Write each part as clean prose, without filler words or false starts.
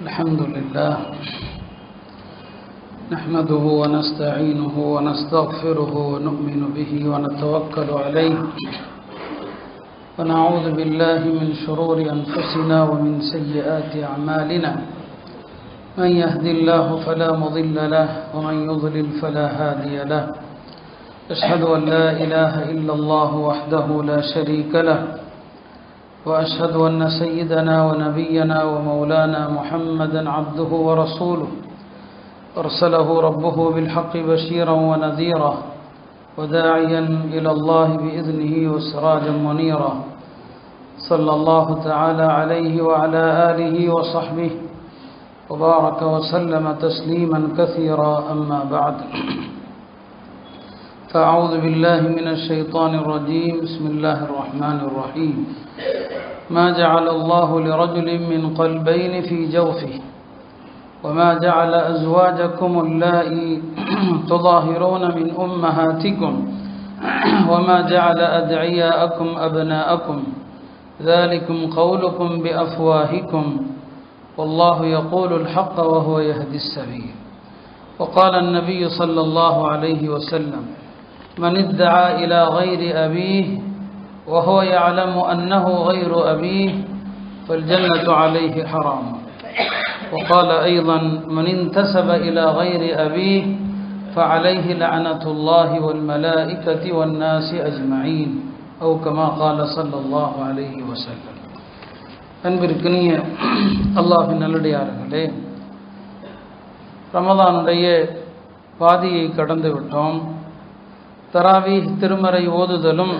الحمد لله نحمده ونستعينه ونستغفره ونؤمن به ونتوكل عليه ونعوذ بالله من شرور أنفسنا ومن سيئات أعمالنا من يهد الله فلا مضل له ومن يضلل فلا هادي له أشهد أن لا إله إلا الله وحده لا شريك له وأشهد أن سيدنا ونبينا ومولانا محمدا عبده ورسوله أرسله ربه بالحق بشيرا ونذيرا وداعيا إلى الله بإذنه وسراجا منيرا صلى الله تعالى عليه وعلى آله وصحبه وبارك وسلم تسليما كثيرا أما بعد فأعوذ بالله من الشيطان الرجيم بسم الله الرحمن الرحيم ما جعل الله لرجل من قلبين في جوفه وما جعل أزواجكم اللائي تظاهرون من أمهاتكم وما جعل أدعياءكم أبناءكم ذلكم قولكم بأفواهكم والله يقول الحق وهو يهدي السبيل وقال النبي صلى الله عليه وسلم من ادعى إلى غير أبيه وهو يعلم أنه غير أبيه فالجنة عليه حرام وقال أيضا من انتسب إلى غير أبيه فعليه لعنة الله والملائكة والناس أجمعين أو كما قال صلى الله عليه وسلم அன்பிற்கினிய அல்லாஹ்வின் நல்லடியார்களே, ரமதானுடைய பாதியை கடந்து விட்டோம். தராவீஹ் திருமறை ஓதுதலும்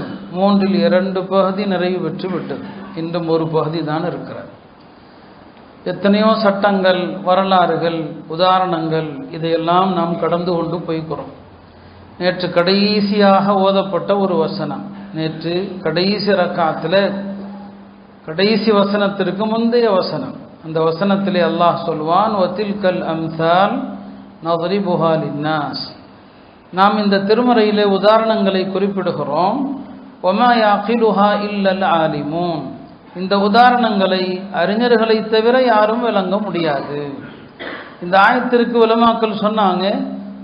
2 பகுதி நிறைவு பெற்று விட்டது. இன்னும் ஒரு பகுதி தான் இருக்கிறது. எத்தனையோ சட்டங்கள், வரலாறுகள், உதாரணங்கள் இதையெல்லாம் நாம் கடந்து கொண்டு போய்க்கிறோம். நேற்று கடைசியாக ஓதப்பட்ட ஒரு வசனம், நேற்று கடைசி ரக்காத்தில் கடைசி வசனத்திற்கு முந்தைய வசனம். அந்த வசனத்திலே அல்லாஹ் சொல்வான், வதில்கல் அம்சால் நضربها للناس. நாம் இந்த திருமறையிலே உதாரணங்களை குறிப்பிடுகிறோம். وما يعقلها إلا العالمون. இந்த உதாரணங்களை அறிஞர்களை தவிர யாரும் விளங்க முடியாது. இந்த ஆயத்திற்கு உலமாக்கள் சொன்னாங்க,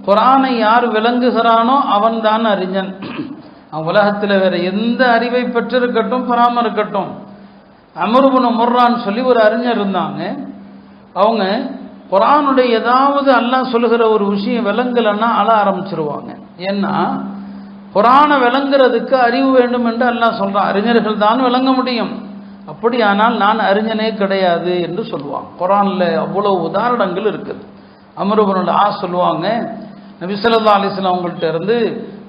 குர்ஆனை யார் விளங்குகிறானோ அவன்தான் அறிஞன். உலகத்தில் வேற எந்த அறிவை பெற்றிருக்கட்டும் பெறாம இருக்கட்டும். அம்ர் இப்னு முர்ரான்னு சொல்லி ஒரு அறிஞர் இருந்தாங்க. அவங்க குர்ஆனுடைய ஏதாவது அல்லாஹ் சொல்லுகிற ஒரு விஷயம் விளங்கலைன்னா அழ ஆரம்பிச்சிருவாங்க. ஏன்னா குர்ஆனை விளங்குறதுக்கு அறிவு வேண்டும் என்று அல்லாஹ் சொல்றான். அறிஞர்கள் தான் விளங்க முடியும். அப்படியானால் நான் அறிஞனே கிடையாது என்று சொல்லுவாங்க. குர்ஆனில் அவ்வளவு உதாரணங்கள் இருக்குது. அம்ர் இப்னு ஆஸ் சொல்லுவாங்க, நபி ஸல்லல்லாஹு அலைஹி வஸல்லம் அவங்கள்ட்ட இருந்து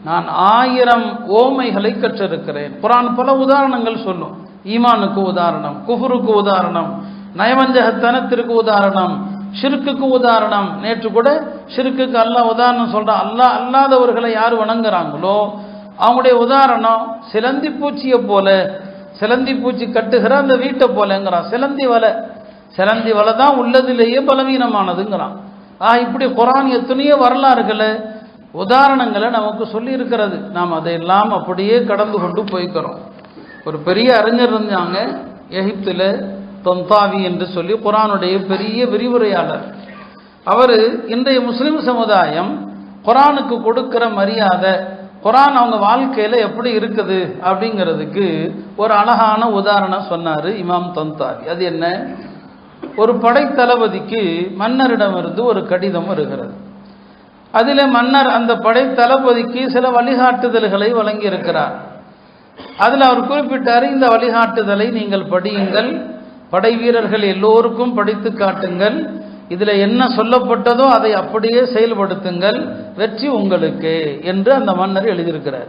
நான் 1000 ஓமைகளை கற்றிருக்கிறேன். குர்ஆன் பல உதாரணங்கள் சொல்லும். ஈமானுக்கு உதாரணம், குஃபருக்கு உதாரணம், நயவஞ்சகத்தனத்திற்கு உதாரணம், ஷிர்க்குக்கு உதாரணம். நேற்று கூட ஷிர்க்குக்கு அல்லாஹ் உதாரணம் சொல்றான். அல்லாஹ் அல்லாதவர்களை யார் வணங்குறாங்களோ அவங்களுடைய உதாரணம் சிலந்தி பூச்சியை போல, சிலந்தி பூச்சி கட்டுகிற அந்த வீட்டை போலங்கிறான். சிலந்தி வலை தான் உள்ளதிலேயே பலவீனமானதுங்கிறான். இப்படி குர்ஆன் எத்தனையோ வரலாறுகளை, உதாரணங்களை நமக்கு சொல்லி இருக்கிறது. நாம் அதையெல்லாம் அப்படியே கடந்து கொண்டு போய்க்கிறோம். ஒரு பெரிய அறிஞர் இருந்தாங்க எகிப்தில், தொந்தாவி என்று சொல்லி, குர்ஆனுடைய பெரிய விரிவுரையாளர். அவர் இன்றைய முஸ்லிம் சமுதாயம் குர்ஆனுக்கு கொடுக்கிற மரியாதை, குர்ஆன் அவங்க வாழ்க்கையில் எப்படி இருக்குது அப்படிங்கிறதுக்கு ஒரு அழகான உதாரணம் சொன்னார் இமாம் தொந்தாவி. அது என்ன? ஒரு படைத்தளபதிக்கு மன்னரிடமிருந்து ஒரு கடிதம் வருகிறது. அதில் மன்னர் அந்த படைத்தளபதிக்கு சில வழிகாட்டுதல்களை வழங்கியிருக்கிறார். அதில் அவர் குறிப்பிட்டார், இந்த வழிகாட்டுதலை நீங்கள் படியுங்கள், படை வீரர்கள் எல்லோருக்கும் படித்து காட்டுங்கள், இதில் என்ன சொல்லப்பட்டதோ அதை அப்படியே செயல்படுத்துங்கள், வெற்றி உங்களுக்கு என்று அந்த மன்னர் எழுதியிருக்கிறார்.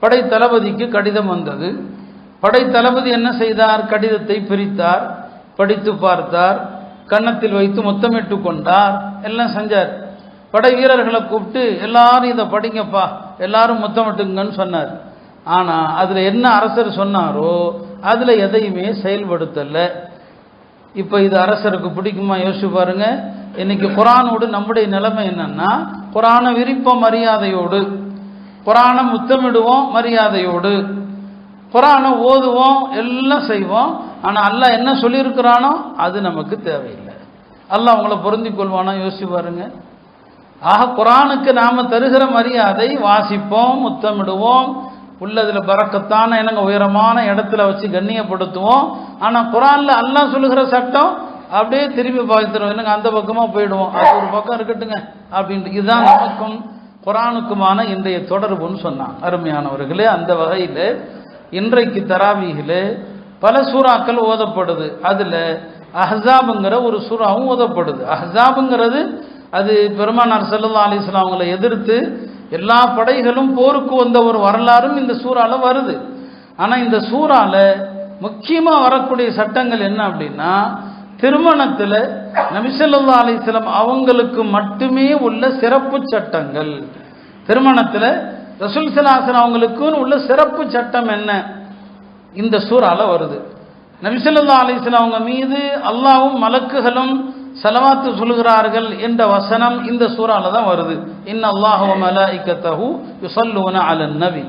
படை தளபதிக்கு கடிதம் வந்தது. படை தளபதி என்ன செய்தார்? கடிதத்தை பிரித்தார், படித்து பார்த்தார், கன்னத்தில் வைத்து முத்தமிட்டு கொண்டார், எல்லாம் செஞ்சார். படை வீரர்களை கூப்பிட்டு எல்லாரும் இதை படிங்கப்பா, எல்லாரும் முத்தமிட்டுங்கன்னு சொன்னார். ஆனால் அதில் என்ன அரசர் சொன்னாரோ அதில் எதையுமே செயல்படுத்தலை. இப்போ இது அரசருக்கு பிடிக்குமா? யோசிச்சு பாருங்க. இன்னைக்கு குர்ஆனோடு நம்முடைய நிலைமை என்னன்னா, குர்ஆனை விரிப்போம் மரியாதையோடு, குர்ஆனை முத்தமிடுவோம் மரியாதையோடு, குர்ஆனை ஓதுவோம், எல்லாம் செய்வோம். ஆனால் அல்லாஹ் என்ன சொல்லியிருக்கிறானோ அது நமக்கு தேவையில்லை. அல்லாஹ் அவங்கள பொருந்தி கொள்வானா? யோசிச்சு பாருங்க. ஆக குர்ஆனுக்கு நாம தருகிற மரியாதை, வாசிப்போம், முத்தமிடுவோம், உள்ளதில் பரக்கத்தான என்னங்க உயரமான இடத்துல வச்சு கண்ணியப்படுத்துவோம். ஆனால் குர்ஆன்ல அல்லாஹ் சொல்லுகிற சட்டம் அப்படியே திரும்பி பார்த்துருவோம், என்னங்க அந்த பக்கமாக போயிடுவோம், அது ஒரு பக்கம் இருக்கட்டுங்க அப்படின்ட்டு. இதுதான் நமக்கும் குர்ஆனுக்குமான இன்றைய தொடர்புன்னு சொன்னான். அருமையானவர்களே, அந்த வகையில் இன்றைக்கு தராவீஹில் பல சூறாக்கள் ஓதப்படுது. அதில் அஹ்ஸாபுங்கிற ஒரு சூறாவும் ஓதப்படுது. அஹ்ஸாபுங்கிறது அது பெருமானார் ஸல்லல்லாஹு அலைஹி வஸல்லம் அவங்களை எதிர்த்து எல்லா படைகளும் போருக்கு வந்த ஒரு வரலாறும் இந்த சூறால வருது. ஆனால் இந்த சூறால முக்கியமாக வரக்கூடிய சட்டங்கள் என்ன அப்படின்னா, திருமணத்தில் நபி ஸல்லல்லாஹு அலைஹி வஸல்லம் அவங்களுக்கு மட்டுமே உள்ள சிறப்பு சட்டங்கள். திருமணத்தில் ரசூல் ஸல்லல்லாஹு அலைஹி வஸல்லம் அவங்களுக்குன்னு உள்ள சிறப்பு சட்டம் என்ன இந்த சூறால வருது. நபி ஸல்லல்லாஹு அலைஹி வஸல்லம் அவங்க மீது அல்லாஹ்வும் மலக்குகளும் ஸலவாத்து சொல்கிறார்கள் என்ற வசனம் இந்த சூறால தான் வருது. இன்னல்லாஹ வ மலாயிகத்தஹு யுஸல்லூன அலன் நபி.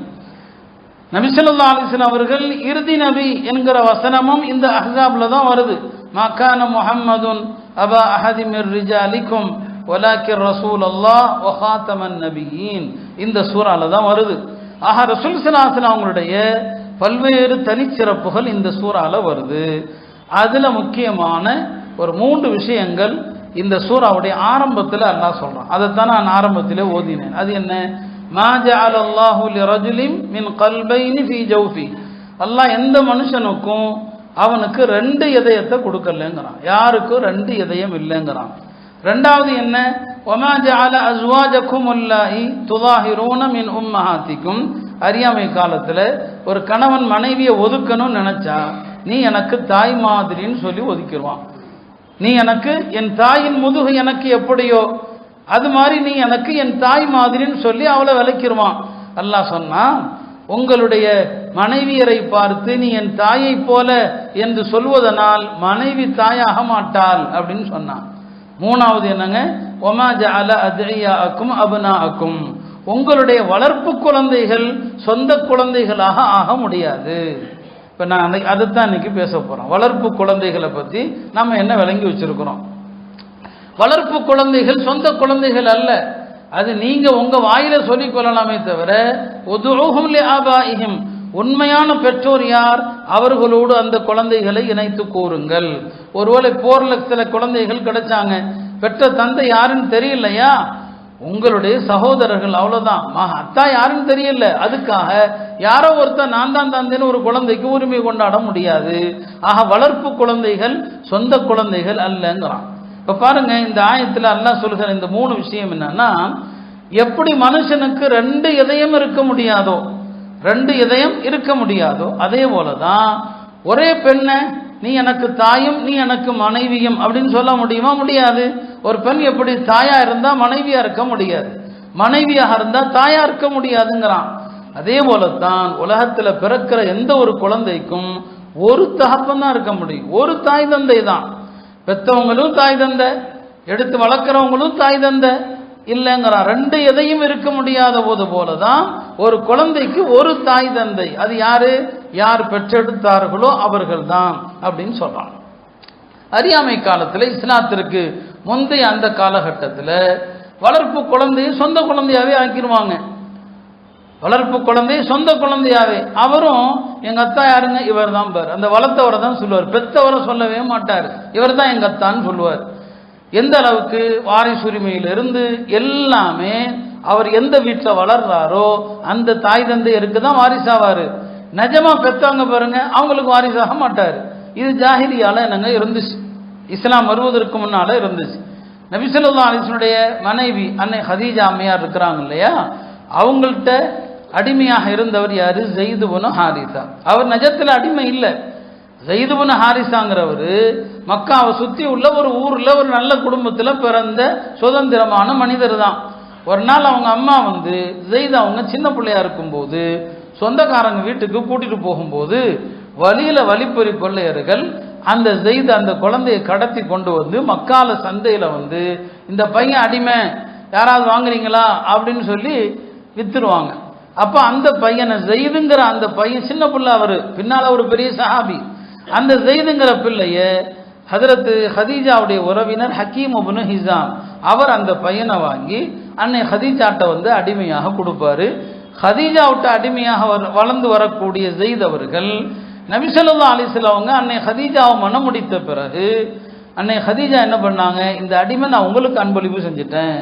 நபி ஸல்லல்லாஹு அலைஹி வஸல்லம் அவர்கள் இறுதி நபி என்கிற வசனமும் இந்த அஹ்ஸாப்ல தான் வருது. மா கான முஹம்மதுன் அபா அஹதி மிர் ரிஜாலிக்கும் வலாக்கிர் ரசூலல்லாஹ் வ காத்தமன் நபியீன் இந்த சூறால தான் வருது. ஆக ரசூல் ஸல்லல்லாஹு அலைஹி வஸல்லம் அவங்களுடைய பல்வேறு தனிச்சிறப்புகள் இந்த சூறால வருது. அதுல முக்கியமான ஒரு 3 விஷயங்கள் இந்த சூறாவுடைய ஆரம்பத்தில் அல்லாஹ் சொல்றான். அதைத்தான் நான் ஆரம்பத்திலே ஓதினேன். அது என்ன? மா ஜஅலல்லாஹு லிரஜுலின் மின் கல்பைனி ஃபீ ஜௌஃபி. அல்லாஹ் எந்த மனுஷனுக்கும் அவனுக்கு 2 இதயத்தை கொடுக்கலங்கிறான். யாருக்கும் 2 இதயம் இல்லைங்கிறான். ரெண்டாவது என்ன? வமா ஜஅல அஸ்வாஜக்கும் அல்லாஹி துதாஹிரூன மின் உம்மஹாத்திக்கும். அறியாமை காலத்தில் ஒரு கணவன் மனைவியை ஒதுக்கணும்னு நினைச்சா, நீ எனக்கு தாய் மாதிரின்னு சொல்லி ஒதுக்கிடுவான். நீ எனக்கு என் தாயின் முதுகு எனக்கு எப்படியோ அது மாதிரி நீ எனக்கு என் தாய் மாதிரின்னு சொல்லி அவளை விளக்கிடுவான். அல்லாஹ் சொன்னா, உங்களுடைய மனைவியரை பார்த்து நீ என் தாயை போல என்று சொல்வதனால் மனைவி தாயாக மாட்டாள் அப்படின்னு சொன்னான். மூணாவது என்னங்க? ஒமா ஜஅல அத்இயாஅக்கும் அப்னாஅக்கும். உங்களுடைய வளர்ப்பு குழந்தைகள் சொந்த குழந்தைகளாக ஆக முடியாது. இப்போ நான் அதைத்தான் இன்னைக்கு பேச போகிறோம். வளர்ப்பு குழந்தைகளை பற்றி நம்ம என்ன விளங்கி வச்சிருக்கிறோம்? வளர்ப்பு குழந்தைகள் சொந்த குழந்தைகள் அல்ல. அது நீங்கள் உங்கள் வாயில சொல்லிக் கொள்ளலாமே தவிர, உதுஊஹும் லிஆபாஇஹிம், உண்மையான பெற்றோர் யார் அவர்களோடு அந்த குழந்தைகளை இணைத்து கூறுங்கள். ஒருவேளை போரில் சில குழந்தைகள் கிடைச்சாங்க, பெற்ற தந்தை யாருன்னு தெரியலையா, உங்களுடைய சகோதரர்கள், அவ்வளோதான். அத்தா யாருன்னு தெரியல, அதுக்காக யாரோ ஒருத்தர் நான் தான் தந்தேன்னு ஒரு குழந்தைக்கு உரிமை கொண்டாட முடியாது. ஆக வளர்ப்பு குழந்தைகள் சொந்த குழந்தைகள் அல்லங்கிறான். இப்போ பாருங்க, இந்த ஆயத்தில் அல்லாஹ் சொல்கிற இந்த 3 விஷயம் என்னன்னா, எப்படி மனுஷனுக்கு 2 இதயம் இருக்க முடியாதோ, 2 இதயம் இருக்க முடியாதோ, அதே போலதான் ஒரே பெண்ணை நீ எனக்கு தாயும் நீ எனக்கு மனைவியும் அப்படின்னு சொல்ல முடியுமா? முடியாது. ஒரு பெண் எப்படி தாயா இருந்தா மனைவியா இருக்க முடியாது, மனைவியாக இருந்தா தாயா இருக்க முடியாதுங்கிறான். அதே போலத்தான் உலகத்துல பிறக்கிற எந்த ஒரு குழந்தைக்கும் ஒரு தகப்பன் தான் இருக்க முடியும், ஒரு தாய் தந்தை தான். பெற்றவங்களும் தாய் தந்தை, எடுத்து வளர்க்குறவங்களும் தாய் தந்தை இல்லைங்கிறான். 2 எதையும் இருக்க முடியாத போது போலதான் ஒரு குழந்தைக்கு ஒரு தாய் தந்தை. அது யாரு? யார் பெற்றெடுத்தார்களோ அவர்கள் தான் அப்படின்னு சொல்றான். அறியாமை காலத்தில், இஸ்லாத்திற்கு முந்தைய அந்த காலகட்டத்தில் வளர்ப்பு குழந்தையை சொந்த குழந்தையாவே ஆக்கிடுவாங்க. வளர்ப்பு குழந்தையை சொந்த குழந்தையாவே. அவரும் எங்க அத்தா யாருங்க, இவர் தான் பார், அந்த வளர்த்தவரை தான் சொல்லுவார், பெத்தவரை சொல்லவே மாட்டார், இவர் தான் எங்க அத்தான்னு சொல்லுவார். எந்த அளவுக்கு வாரிசுரிமையிலிருந்து எல்லாமே அவர் எந்த வீட்டில் வளர்றாரோ அந்த தாய் தந்தையருக்கு தான் வாரிசாவாரு. நிஜமா பெற்றவங்க பாருங்க, அவங்களுக்கு வாரிசாக மாட்டார். இது ஜாஹிலியால என்னங்க இருந்துச்சு, இஸ்லாம் வருவதற்கு முன்னால இருந்துச்சு. நபி ஸல்லல்லாஹு அலைஹி வஸல்லம் மனைவி அன்னை ஹதீஜா அம்மையார் இருக்கிறாங்க இல்லையா, அவங்கள்ட்ட அடிமையாக இருந்தவர் யாரு? ஸைத் இப்னு ஹாரிஸா. அவர் நிஜத்தில் அடிமை இல்லை. ஸைத் இப்னு ஹாரிஸாங்கிறவர் மக்காவை சுற்றி உள்ள ஒரு ஊரில் ஒரு நல்ல குடும்பத்தில் பிறந்த சுதந்திரமான மனிதர் தான். ஒரு நாள் அவங்க அம்மா ஸைத் அவங்க சின்ன பிள்ளையா இருக்கும்போது சொந்தக்காரங்க வீட்டுக்கு கூட்டிட்டு போகும்போது வழியில வழிப்பறி கொள்ளையர்கள் அந்த ஸைத் அந்த குழந்தையை கடத்தி கொண்டு மக்கால சந்தையில இந்த பையன் அடிமை, யாராவது வாங்குறீங்களா அப்படின்னு சொல்லி வித்துருவாங்க. அப்ப அந்த பையனை, ஸைதுங்கிற அந்த பையன் சின்ன பிள்ளை, அவரு பின்னால ஒரு பெரிய சஹாபி, அந்த ஸைதுங்கிற பிள்ளைய ஹதரத்து ஹதீஜாவுடைய உறவினர் ஹக்கீம் இப்னு ஹிஸாம் அவர் அந்த பையனை வாங்கி அன்னை ஹதீஜாட்ட வந்து அடிமையாக கொடுப்பாரு. ஹதீஜாவிட்ட அடிமையாக வளர்ந்து வரக்கூடிய ஸைத் அவர்கள் நபி ஸல்லல்லாஹு அலைஹி வஸல்லம் அவங்க அன்னை ஹதீஜாவை மனம் முடித்த பிறகு அன்னை ஹதீஜா என்ன பண்ணாங்க, இந்த அடிமை நான் உங்களுக்கு அன்பளிப்பு செஞ்சுட்டேன்.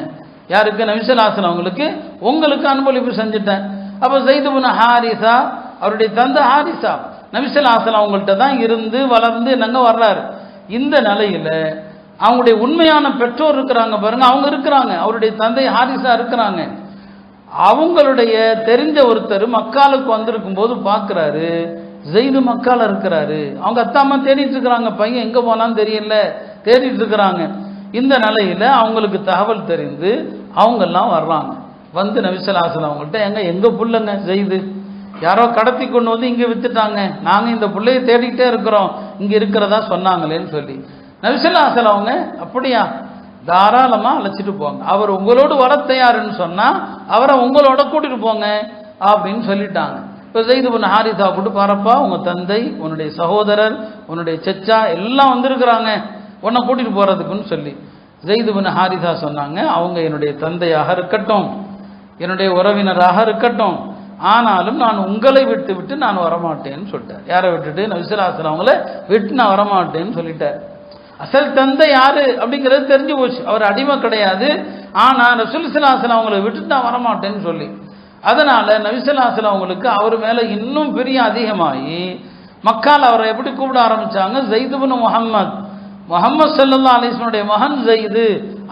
யாருக்கு? நபி ஸல்லல்லாஹு அலைஹி வஸல்லம் அவங்களுக்கு, உங்களுக்கு அன்பளிப்பு செஞ்சுட்டேன். அப்போ ஸைத் இப்னு ஹாரிஸா அவருடைய தந்தை ஹாரிஸா நபி ஸல்லல்லாஹு அலைஹி வஸல்லம் அவங்கள்ட்ட தான் இருந்து வளர்ந்து நாங்க வர்றாரு. இந்த நிலையில அவங்களுடைய உண்மையான பெற்றோர் இருக்கிறாங்க பாருங்க, அவங்க இருக்கிறாங்க, அவருடைய தந்தை ஹாரிஸா இருக்கிறாங்க. அவங்களுடைய தெரிஞ்ச ஒருத்தர் மக்காலுக்கு வந்திருக்கும் போது பார்க்கிறாரு, ஸைது மக்கால இருக்கிறாரு. அவங்க அத்தாம்மா தேடிட்டு இருக்கிறாங்க, பையன் எங்க போனான்னு தெரியல, தேடிட்டு இருக்கிறாங்க. இந்த நிலையில அவங்களுக்கு தகவல் தெரிந்து அவங்கெல்லாம் வர்றாங்க. வந்து நபி ஸல்லல்லாஹு அலைஹி வஸல்லம் அவங்கள்ட்ட, எங்க புள்ளைங்க ஸைது யாரோ கடத்தி கொண்டு வந்து இங்கே வித்துட்டாங்க, நாங்க இந்த பிள்ளையை தேடிக்கிட்டே இருக்கிறோம், இங்க இருக்கிறதா சொன்னாங்களேன்னு சொல்லி நபி ஸல்லல்லாஹு அலைஹி வஸல்லம் அவங்க, அப்படியா, தாராளமா அழைச்சிட்டு போங்க, அவர் உங்களோடு வர தயாருன்னு சொன்னா அவரை உங்களோட கூட்டிட்டு போங்க அப்படின்னு சொல்லிட்டாங்க. இப்போ ஸைத் இப்னு ஹாரிஸா கூட்டு, பாரப்பா உங்க தந்தை, உன்னுடைய சகோதரர், உன்னுடைய சச்சா எல்லாம் வந்திருக்கிறாங்க உன்னை கூட்டிட்டு போறதுக்குன்னு சொல்லி ஸைத் இப்னு ஹாரிஸா சொன்னாங்க, அவங்க என்னுடைய தந்தையாக இருக்கட்டும், என்னுடைய உறவினராக இருக்கட்டும், ஆனாலும் நான் உங்களை விட்டு விட்டு நான் வரமாட்டேன்னு சொல்லிட்டேன். யாரை விட்டுட்டு? நபி ஸல்லல்லாஹு அலைஹி வஸல்லம் அவங்கள விட்டு நான் வரமாட்டேன்னு சொல்லிட்டார். அசல் தந்தை யாரு அப்படிங்கிறது தெரிஞ்சு போச்சு, அவர் அடிமை கிடையாது. ஆனா ரசூல் ஸல்லல்லாஹு அலைஹி வஸல்லம் அவங்களை விட்டுட்டு நான் வரமாட்டேன்னு சொல்லி, அதனால நபி ஸல்லல்லாஹு அலைஹி வஸல்லம் அவங்களுக்கு அவர் மேல இன்னும் பெரிய அதிகமாகி மக்கால் அவரை எப்படி கூப்பிட ஆரம்பிச்சாங்க, ஸைத் இப்னு முஹம்மது ஸல்லல்லாஹு அலைஹி வஸல்லம் மகன் ஸைது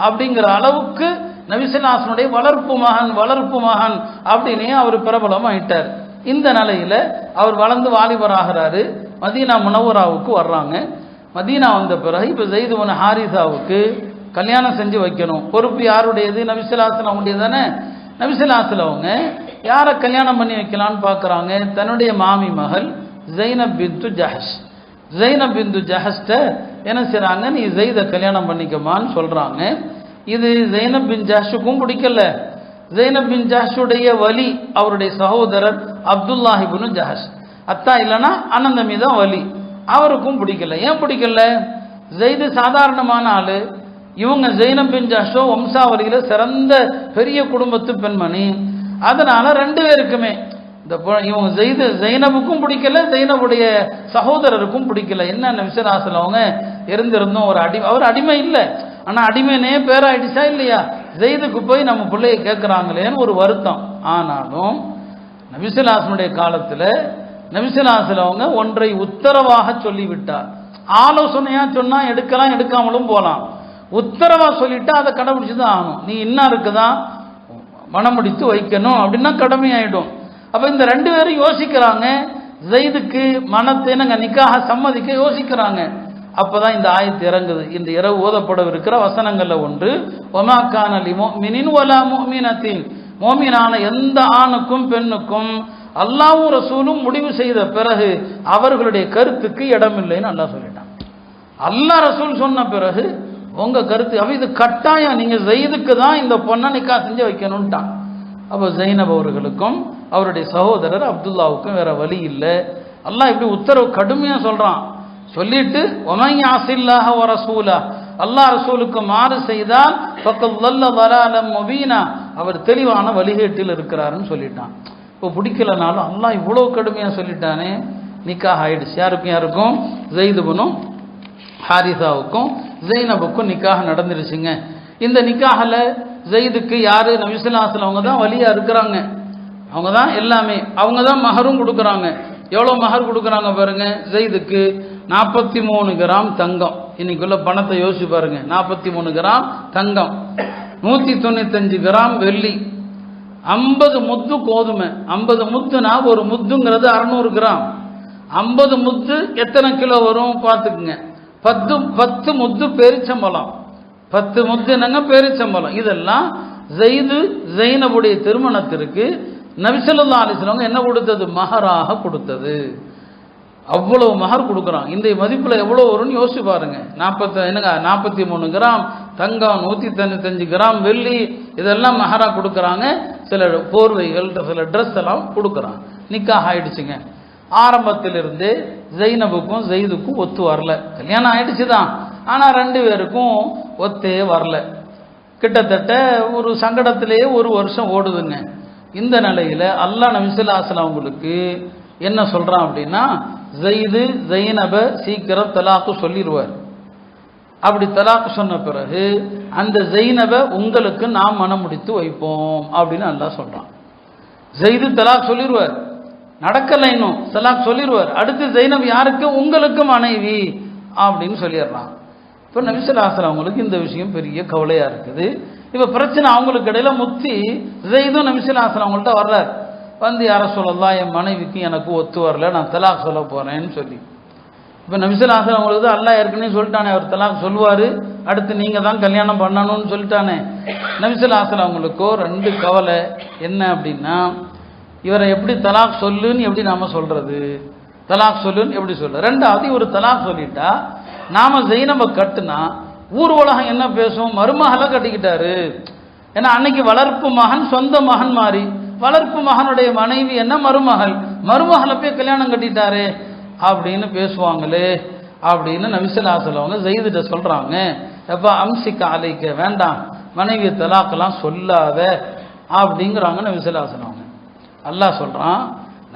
அப்படிங்கிற அளவுக்கு நபி ஸல்லல்லாஹு அலைஹி வஸல்லம் வளர்ப்பு மகன் அப்படின்னே அவர் பிரபலம் ஆயிட்டார். இந்த நிலையில அவர் வளர்ந்து வாலிபராகிறாரு. மதீனா முனவராவுக்கு வர்றாங்க. மதீனா வந்த பிறகு இப்போ ஸைத் இப்னு ஹாரிஸாவுக்கு கல்யாணம் செஞ்சு வைக்கணும். பொறுப்பு யாருடையது? நபி ஸல்லல்லாஹு அலைஹி வஸல்லம் உடையது தானே. நபி ஸல்லல்லாஹு அலைஹி வஸல்லம் அவங்க யாரை கல்யாணம் பண்ணி வைக்கலான்னு பார்க்குறாங்க. தன்னுடைய மாமி மகள் ஸைனப் பின்து ஜஹஷ்ட என்ன செய்றாங்க, நீ ஸைதை கல்யாணம் பண்ணிக்கமான்னு சொல்றாங்க. இது ஸைனப் பின் ஜஹ்ஷுக்கும் பிடிக்கல. ஸைனப் பின் ஜஹ்ஷுடைய வலி அவருடைய சகோதரர் அப்துல்லாஹ் இப்னு ஜஹஷ், அத்தா இல்லைன்னா அண்ணன் தம்பி தான் வலி, அவருக்கும் பிடிக்கல. ஏன் பிடிக்கல? ஸைது சாதாரணமான ஆளு, இவங்க ஸைனப் பின் ஜஹ்ஷோ வம்சாவளியில சிறந்த பெரிய குடும்பத்து பெண்மணி. அதனால ரெண்டு பேருக்குமே இந்த இவங்க ஸைனபுக்கும் பிடிக்கல, ஸைனபுடைய சகோதரருக்கும் பிடிக்கல. என்ன நபி ஸல்லல்லாஹு அலைஹி வஸல்லம் அவங்க இருந்திருந்தோம் ஒரு அடிமை, அவர் அடிமை இல்லை, ஆனா அடிமைனே பேராயிடுச்சா இல்லையா, ஸைதுக்கு போய் நம்ம பிள்ளையை கேட்குறாங்களேன்னு ஒரு வருத்தம். ஆனாலும் நபி ஸல்லல்லாஹு அலைஹி வஸல்லம் காலத்தில் நபி ஸல்லல்லாஹு அலைஹி வஸல்லம் அவங்க ஒன்றை உத்தரவாக சொல்லிவிட்டார். ஆலோசனையா சொன்னா எடுக்கலாம், எடுக்காமலும் போகலாம். உத்தரவா சொல்லிட்டா அதை கடைபிடிச்சுதான் ஆகணும். நீ இன்னாருக்குதான் மனம் முடித்து வைக்கணும் அப்படின்னா கடமையாயிடும். அப்ப இந்த ரெண்டு பேரும் யோசிக்கிறாங்க, ஸைதுக்கு மனத்தை நாங்க நிக்காக சம்மதிக்க யோசிக்கிறாங்க. அப்பதான் இந்த ஆயத்து இறங்குது. இந்த இரவு ஓதப்படவிருக்கிற வசனங்கள்ல ஒன்று, வமா கான லிமுஃமினின் வலா முஃமினத்தின், மோமினான எந்த ஆணுக்கும் பெண்ணுக்கும் அல்லாஹ்வும் ரசூலும் முடிவு செய்த பிறகு அவர்களுடைய கருத்துக்கு இடமில்லைன்னு அல்லாஹ் சொல்லிட்டான். அல்லாஹ் ரசூல் சொன்ன பிறகு உங்க கருத்து, அப்ப இது கட்டாயம், நீங்க ஸைதுக்கு தான் இந்த பொண்ணை நிக்கா செஞ்சு வைக்கணும்ட்டான். அப்போ ஸைனப் அவர்களுக்கும் அவருடைய சகோதரர் அப்துல்லாவுக்கும் வேற வழி இல்லை. அல்லாஹ் இப்படி உத்தரவு கடுமையா சொல்றான். சொல்லிட்டு ஒமன் யாஸில்லாஹ வ ரசூலா, அல்லாஹ் ரசூலுக்கு மாறு செய்தால் ஃபக்கத் ضل ضلالا முபீனா, அவர் தெளிவான வழிகேட்டில் இருக்கிறாருன்னு சொல்லிட்டான். இப்போ பிடிக்கலனாலும் அல்லாஹ் இவ்வளவு கடுமையா சொல்லிட்டானே, நிக்காஹ் ஆயிடுச்சு. யாருக்கும் ஸைத் இப்னு ஹாரிஸாவுக்கும் ஸைனபுக்கும் நிக்காஹ் நடந்துருச்சுங்க. இந்த நிக்காஹ்ல ஸைதுக்கு யாரு? நபி ஸல்லல்லாஹு அலைஹி வஸல்லம் அவங்க தான் வலியா இருக்கிறாங்க, அவங்க தான் எல்லாமே, அவங்க தான் மஹரும் கொடுக்குறாங்க. எவ்வளோ மஹர் கொடுக்குறாங்க பாருங்க. ஸைதுக்கு 43 கிராம் தங்கம். இன்னைக்குள்ள பணத்தை யோசிச்சு பாருங்க. 43 கிராம் தங்கம், 195 கிராம் வெள்ளி, 50 முத்து கோதுமை. 50 முத்துனா ஒரு முத்துங்கிறது 600 கிராம். 50 முத்து எத்தனை கிலோ வரும் பார்த்துக்குங்க. 10 முத்து பேரிச்சம்பழம். 10 முத்து என்னங்க பேரிச்சம்பழம். இதெல்லாம் ஸைது ஸைனபுடைய திருமணத்திற்கு நபி ஸல்லல்லாஹு அலைஹி வஸல்லம் என்ன கொடுத்தது? மஹராக கொடுத்தது. அவ்வளவு மஹர் கொடுக்குறான். இந்த மதிப்புல எவ்வளவு வரும்னு யோசிச்சு பாருங்க. 43 கிராம் தங்கம், 195 கிராம் வெள்ளி, இதெல்லாம் மஹரா கொடுக்குறாங்க. சில போர்வைகள், சில ட்ரெஸ் எல்லாம் கொடுக்குறான். நிக்காஹ் ஆயிடுச்சுங்க. ஆரம்பத்திலிருந்து ஜெய்னபுக்கும் ஜெயிதுக்கும் ஒத்து வரல. கல்யாணம் ஆயிடுச்சு தான், ஆனால் 2 பேருக்கும் ஒத்தே வரல. கிட்டத்தட்ட ஒரு சங்கடத்திலேயே 1 வருஷம் ஓடுதுங்க. இந்த நிலையில் அல்லாஹ் நபி ஸல்லல்லாஹு அலைஹி வஸல்லம் அவங்களுக்கு என்ன சொல்கிறான் அப்படின்னா, ஜெயிது ஜெய்னபை சீக்கிரம் தலாக்கு சொல்லிடுவார். அப்படி தலாக்கு சொன்ன பிறகு அந்த ஜெய்னபை உங்களுக்கு நாம் மனம் முடித்து வைப்போம் அப்படின்னு அல்லாஹ் சொல்கிறான். ஜெயிது தலாக் சொல்லிடுவார், நடக்கலை இன்னும், தலாக் சொல்லிடுவார். அடுத்து ஜெய்னப் யாருக்கு? உங்களுக்கு மனைவி அப்படின்னு சொல்லிடுறான். இப்போ நபி ஸல்லல்லாஹு அலைஹி வஸல்லம் அவங்களுக்கு இந்த விஷயம் பெரிய கவலையாக இருக்குது. இப்போ பிரச்சனை அவங்களுக்கு இடையில முத்தி ஜெயிதும் நபி ஸல்லல்லாஹு அலைஹி வஸல்லம் அவங்கள்ட்ட வர்றார். வந்து யார சொல்லலாம், என் மனைவிக்கு எனக்கு ஒத்து வரல, நான் தலாக் சொல்ல போகிறேன்னு சொல்லி. இப்போ நபி ஸல்லல்லாஹு அலைஹி வஸல்லம் அவங்களுக்கு அல்லாஹ் ஏற்கனவே சொல்லிட்டானே, அவர் தலாக் சொல்லுவார், அடுத்து நீங்கள் தான் கல்யாணம் பண்ணணும்னு சொல்லிட்டானே. நபி ஸல்லல்லாஹு அலைஹி வஸல்லம் அவங்களுக்கோ 2 கவலை. என்ன அப்படின்னா, இவரை எப்படி தலாக் சொல்லுன்னு எப்படி நாம் சொல்கிறது, தலாக் சொல்லுன்னு எப்படி சொல்ல. ரெண்டாவது, இவர் தலாக் சொல்லிட்டா நாம் ஜெய்னபை கட்டுனா ஊர் உலகம் என்ன பேசும், மருமகளை கட்டிக்கிட்டாரு. ஏன்னா அன்னைக்கு வளர்ப்பு மகன் சொந்த மகன் மாறி, வளர்ப்பு மகனுடைய மனைவி என்ன மருமகள், மருமகளை போய் கல்யாணம் கட்டிட்டாரு அப்படின்னு பேசுவாங்களே அப்படின்னு நபி ஸல்லல்லாஹு அலைஹி வஸல்லம் ஜெயிதுட்ட சொல்கிறாங்க. எப்போ அம்சிக்க அலைக்க, வேண்டாம் மனைவி தலாக்கெல்லாம் சொல்லாத அப்படிங்கிறாங்க நபி ஸல்லல்லாஹு அலைஹி வஸல்லம். அல்லாஹ் சொல்கிறான்,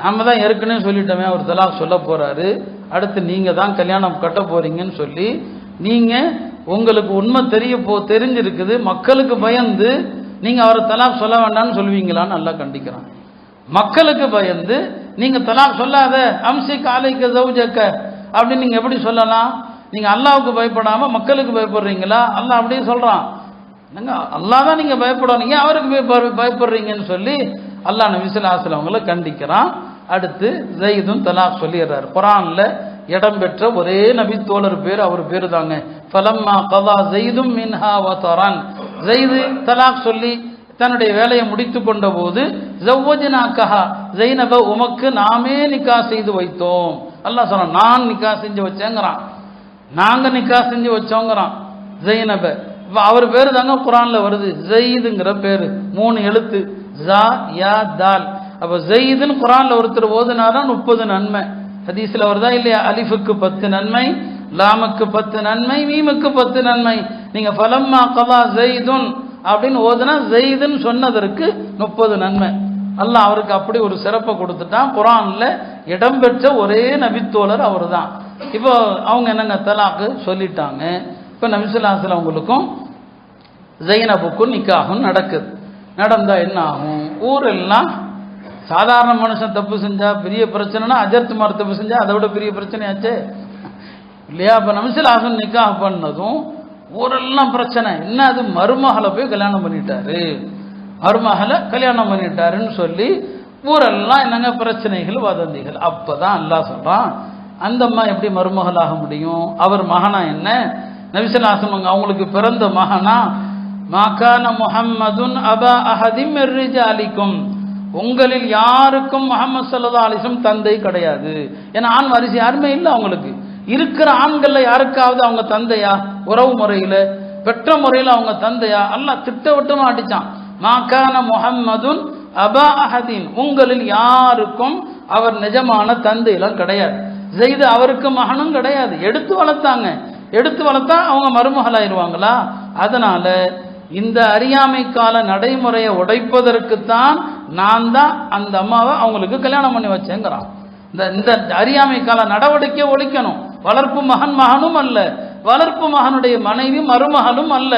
நாம தான் ஏற்கனவே சொல்லிட்டோமே அவர் தலாக் சொல்ல போகிறாரு, அடுத்து நீங்கள் தான் கல்யாணம் கட்ட போகிறீங்கன்னு சொல்லி, நீங்கள் உங்களுக்கு உண்மை தெரிஞ்சிருக்குது, மக்களுக்கு பயந்து நீங்கள் அவரை தலாக் சொல்ல வேண்டாம்னு சொல்லுவீங்களான்னு நல்லா கண்டிக்கிறான். மக்களுக்கு பயந்து நீங்கள் தலாக் சொல்லாத, அம்சிக் அலைக்க ஜௌஜக்க அப்படின்னு நீங்கள் எப்படி சொல்லலாம்? நீங்கள் அல்லாவுக்கு பயப்படாமல் மக்களுக்கு பயப்படுறீங்களா? அல்லாஹ் அப்படியே சொல்கிறான். நீங்கள் அல்லாஹ் தான் நீங்கள் பயப்படணும், ஏன் அவருக்கு பயப்படுறீங்கன்னு சொல்லி அல்லாஹ் நபி ஸல்லல்லாஹு அலைஹி வஸல்லம் அவங்களை கண்டிக்கிறான். அடுத்து ஜெயிதும் தலாக் சொல்லிடுறார். குர்ஆன்ல இடம்பெற்ற ஒரே நபி தோழர் பேர் அவர் பேர் தாங்க. ஃபலம்மா கதா ஜெயிதும் மின்ஹா வதரன், ஜெயிது தலாக் சொல்லி தன்னுடைய வேலையை முடித்து கொண்ட போது ஜவ்வஜ்னாகஹா, ஜெய்னப உமக்கு நாமே நிக்கா செய்து வைத்தோம். அல்லாஹ் சொல்றான், நான் நிக்கா செஞ்சு வச்சேங்கிறான், நாங்க நிக்கா செஞ்சு வச்சோங்கிறான் ஜெய்னப. அவர் பேரு தாங்க குர்ஆன்ல வருது, ஜெயிதுங்கிற பேரு, 3 எழுத்து, ஜா யா தால். அப்ப ஜெயிதுன்னு குர்ஆன்ல ஒருத்தர் ஓதுனாரா 30 நன்மை. ஹதீஸ்ல வருதா இல்லையா? அலிஃபுக்கு 10 நன்மை, லாமுக்கு 10 நன்மை, மீமுக்கு 10 நன்மை. நீங்க ஃபலம்மா கதா ஜெயிதுன் அப்படின்னு ஓதுனா ஜெயிதுன்னு சொன்னதற்கு 30 நன்மை. அல்லாஹ் அவருக்கு அப்படி ஒரு சிறப்பை கொடுத்துட்டான். குர்ஆன்ல இடம்பெற்ற ஒரே நபித்தோழர் அவர் தான். இப்போ அவங்க என்னங்க தலாக்கு சொல்லிட்டாங்க. இப்போ நபி ஸல்லல்லாஹு அலைஹி வஸல்லம் அவங்களுக்கும் ஜெய்னபுக்கும் நிக்காகும் நடக்குது. நடந்தா என்ன ஆகும்? ஊரெல்லாம் சாதாரண மனுஷன் தப்பு செஞ்சா பெரிய பிரச்சனைனா, அஜர்த்துமார் தப்பு செஞ்சா அதை விட பெரிய பிரச்சனையாச்சே இல்லையா? இப்போ நபி ஸல்லல்லாஹு அலைஹி வஸல்லம் நிக்காஹ் பண்ணதும் ஊரெல்லாம் பிரச்சனை. என்ன அது, மருமகளை போய் கல்யாணம் பண்ணிட்டாரு, மருமகளை கல்யாணம் பண்ணிட்டாருன்னு சொல்லி ஊரெல்லாம் என்னங்க பிரச்சனைகள், வதந்திகள். அப்பதான் அல்லாஹ் சொல்றான், அந்த அம்மா எப்படி மருமகளாக முடியும்? அவர் மகனா என்ன? நபி ஸல்லல்லாஹு அலைஹி வஸல்லம் அவங்களுக்கு பிறந்த மகனா? மாகான முஹம்மதுன் அபா அஹதிம் மிர் ரிஜாலிக்கும், உங்களில் யாருக்கும் முஹம்மது ஸல்லல்லாஹு அலைஹி வஸல்லம் தந்தை கிடையாது. ஏன்னா ஆண் வாரிசு யாருமே இல்லை அவங்களுக்கு. இருக்கிற ஆண்கள்ல யாருக்காவது அவங்க தந்தையா? உறவு முறையில பெற்ற முறையில் அவங்க தந்தையா? அல்லாஹ் திட்டவட்டமா அடிச்சான், மாகான முஹம்மதுன் அபா அஹதின், உங்களில் யாருக்கும் அவர் நிஜமான தந்தையெல்லாம் கிடையாது. ஜெயிது அவருக்கு மகனும் கிடையாது. எடுத்து வளர்த்தாங்க, எடுத்து வளர்த்தா அவங்க மருமகளாயிருவாங்களா? அதனால இந்த அறியாமை கால நடைமுறையை உடைப்பதற்குத்தான் நான் தான் அந்த அம்மாவை அவங்களுக்கு கல்யாணம் பண்ணி வச்சேங்கிறான். இந்த அறியாமை கால நடவடிக்கை ஒழிக்கணும். வளர்ப்பு மகன் மகனும் அல்ல, வளர்ப்பு மகனுடைய மனைவி மருமகளும் அல்ல,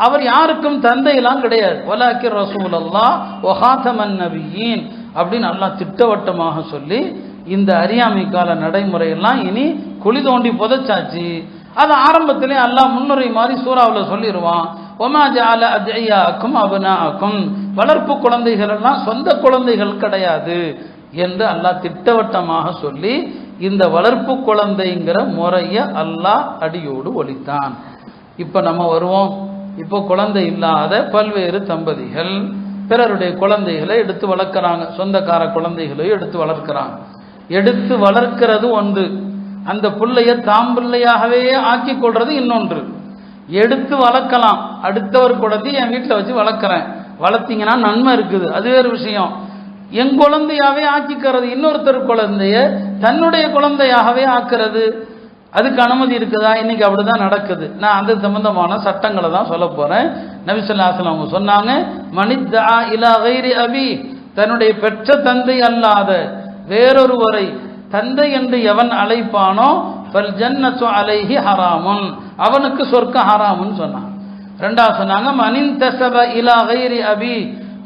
அவர் யாருக்கும் தந்தையெல்லாம் கிடையாது. வலாக்கிர் ரசூலுல்லாஹ் வ ஹாதமன் நபியீன் அப்படின்னு அல்லாஹ் திட்டவட்டமாக சொல்லி இந்த அறியாமை கால நடைமுறையெல்லாம் இனி குழி தோண்டி புதைச்சாச்சு. அது ஆரம்பத்திலே அல்லாஹ் முன்னுரை மாதிரி சூறாவில் சொல்லிடுவான், ஒமா ஜஅல அத்இயாக்கும் அப்னாஅக்கும், வளர்ப்பு குழந்தைகள் எல்லாம் சொந்த குழந்தைகள் கிடையாது என்று அல்லாஹ் திட்டவட்டமாக சொல்லி இந்த வளர்ப்பு குழந்தைங்கிற முறையை அல்லாஹ் அடியோடு ஒழித்தான். இப்போ நம்ம வருவோம். இப்போ குழந்தை இல்லாத பல்வேறு தம்பதிகள் பிறருடைய குழந்தைகளை எடுத்து வளர்க்குறாங்க, சொந்தக்கார குழந்தைகளையும் எடுத்து வளர்க்குறாங்க. எடுத்து வளர்க்கிறது ஒன்று, அந்த பிள்ளைய தாம் பிள்ளையாகவே ஆக்கி கொள்றது இன்னொன்று. எடுத்து வளர்க்கலாம், அடுத்தவர் குழந்தை என் வீட்டில் வச்சு வளர்க்குறேன், வளர்த்தீங்கன்னா நன்மை இருக்குது, அது வேறு விஷயம். என் குழந்தையாவே ஆக்கிக்கிறது, இன்னொருத்தர் குழந்தைய தன்னுடைய குழந்தையாகவே ஆக்குறது, அதுக்கு அனுமதி இருக்குதா? இன்னைக்கு அப்படிதான் நடக்குது. நான் அது சம்பந்தமான சட்டங்களை தான் சொல்ல போறேன். நபி ஸல்லல்லாஹு அலைஹி வஸல்லம் அவங்க சொன்னாங்க, மனித்தா இலா கைரி அபி, தன்னுடைய பெற்ற தந்தை அல்லாத வேறொருவரை தந்தை என்று எவன் அழைப்பானோ ஃபல் ஜன்னத்து அலைஹி ஹராமுன், அவனுக்கு சொர்க்கம் ஹராமுன்னு சொன்னாங்க. ரெண்டாவது சொன்னாங்க, மனின் தஸப இலா கைரி அபி,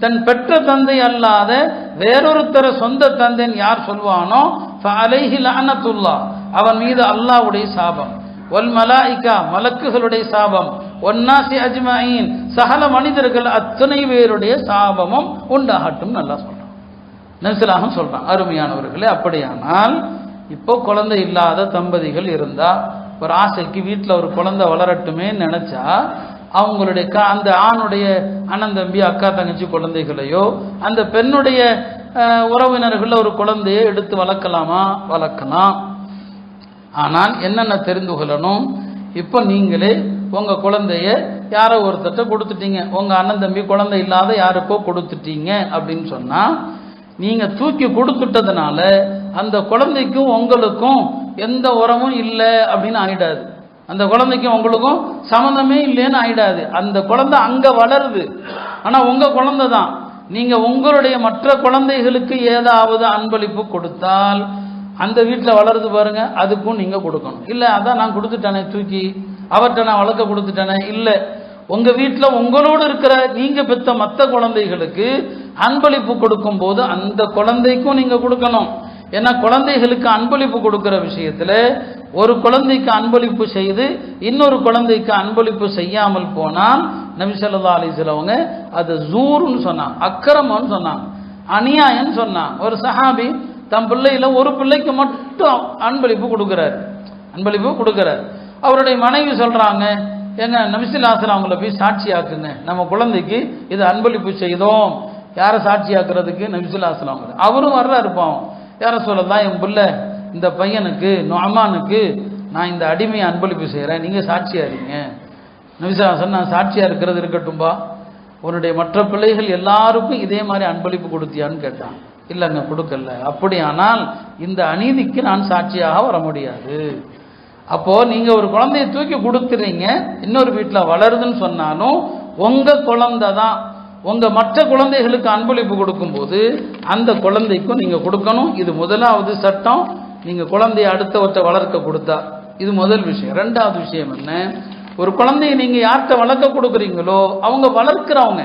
தன் பெற்ற தந்தை அல்லாத வேறொருத்தர சொந்த தந்தைன்னு யார் சொல்வானோ ஃபஅலைஹி லஅனத்துல்லாஹ், அவன் மீது அல்லாஹ்வுடைய சாபம், வல் மலாயிகா, மலக்குகளுடைய சாபம், வன்னாசி அஜ்மஈன், சகல மனிதர்கள் அத்தனை பேருடைய சாபமும் உண்டாகட்டும் நல்லா சொல்றான். நபிஸல்லாஹு சொல்றான். அருமையானவர்களே, அப்படியானால் இப்போ குழந்தை இல்லாத தம்பதிகள் இருந்தா ஒரு ஆசைக்கு வீட்டில் ஒரு குழந்தை வளரட்டுமே நினைச்சா அவங்களுடைய அந்த ஆணுடைய அண்ணன் தம்பி அக்கா தங்கச்சி குழந்தைகளையோ அந்த பெண்ணுடைய உறவினர்கள் ஒரு குழந்தையை எடுத்து வளர்க்கலாமா? வளர்க்கலாம். ஆனால் என்னென்ன தெரிந்து கொள்ளணும், இப்போ நீங்களே உங்க குழந்தைய யாரோ ஒருத்தட்ட கொடுத்துட்டீங்க, உங்க அண்ணன் தம்பி குழந்தை இல்லாத யாருக்கோ கொடுத்துட்டீங்க அப்படின்னு சொன்னா, நீங்க தூக்கி கொடுத்துட்டதுனால அந்த குழந்தைக்கும் உங்களுக்கும் எந்த உறவும் இல்லை அப்படின்னு ஆயிடாது. அந்த குழந்தைக்கும் உங்களுக்கும் சம்மந்தமே இல்லைன்னு ஆயிடாது. அந்த குழந்தை அங்க வளருது, ஆனா உங்க குழந்தை தான். நீங்க உங்களுடைய மற்ற குழந்தைகளுக்கு ஏதாவது அன்பளிப்பு கொடுத்தால் அந்த வீட்டில் வளருது பாருங்க, அதுக்கும் நீங்க கொடுக்கணும். இல்லை அதான் நான் கொடுத்துட்டேனே, தூக்கி அவர்கிட்ட நான் வளர்க்க கொடுத்துட்டேனே, இல்லை உங்க வீட்டில் உங்களோடு இருக்கிற நீங்க பெற்ற மற்ற குழந்தைகளுக்கு அன்பளிப்பு கொடுக்கும் போது அந்த குழந்தைக்கும் நீங்க கொடுக்கணும். ஏன்னா குழந்தைகளுக்கு அன்பளிப்பு கொடுக்கிற விஷயத்துல ஒரு குழந்தைக்கு அன்பளிப்பு செய்து இன்னொரு குழந்தைக்கு அன்பளிப்பு செய்யாமல் போனால் நபி ஸல்லல்லாஹு அலைஹி வஸல்லம் அது ஜூர்னு சொன்னாங்க, அக்கிரமம்னு சொன்னாங்க, அநியாயம்னு சொன்னாங்க. ஒரு சஹாபி தம் பிள்ளையில ஒரு பிள்ளைக்கு மட்டும் அன்பளிப்பு கொடுக்கிறார். அவருடைய மனைவி சொல்றாங்க, எங்க நபி ஸல்லல்லாஹு அலைஹி வஸல்லம் அவங்கள போய் சாட்சியாக்குங்க, நம்ம குழந்தைக்கு இது அன்பளிப்பு செய்தோம். யாரை சாட்சியாக்குறதுக்கு? நபி ஸல்லல்லாஹு அலைஹி வஸல்லம். அவரும் வர்ற இருப்பான், யார சொல்லலாம், என் பிள்ளை இந்த பையனுக்கு நுஅமானுக்கு நான் இந்த அடிமையை அன்பளிப்பு செய்கிறேன், நீங்கள் சாட்சியா இருங்க. நபி ஸல்லல்லாஹு அலைஹி வஸல்லம், நான் சாட்சியா இருக்கிறது இருக்கட்டும்பா, உன்னுடைய மற்ற பிள்ளைகள் எல்லாருக்கும் இதே மாதிரி அன்பளிப்பு கொடுத்தியான்னு கேட்டான். இல்லைங்க கொடுக்கல. அப்படியானால் இந்த அநீதிக்கு நான் சாட்சியாக வர முடியாது. அப்போ நீங்க ஒரு குழந்தையை தூக்கி கொடுத்துறீங்க, இன்னொரு வீட்டில் வளருதுன்னு சொன்னாலும் உங்க குழந்தை தான். உங்க மற்ற குழந்தைகளுக்கு அன்பளிப்பு கொடுக்கும்போது அந்த குழந்தைக்கும் நீங்க கொடுக்கணும். இது முதலாவது சட்டம். நீங்க குழந்தைய அடுத்தவற்றை வளர்க்க கொடுத்தா இது முதல் விஷயம். ரெண்டாவது விஷயம் என்ன, ஒரு குழந்தைய நீங்க யார்கிட்ட வளர்க்க கொடுக்குறீங்களோ அவங்க வளர்க்கிறவங்க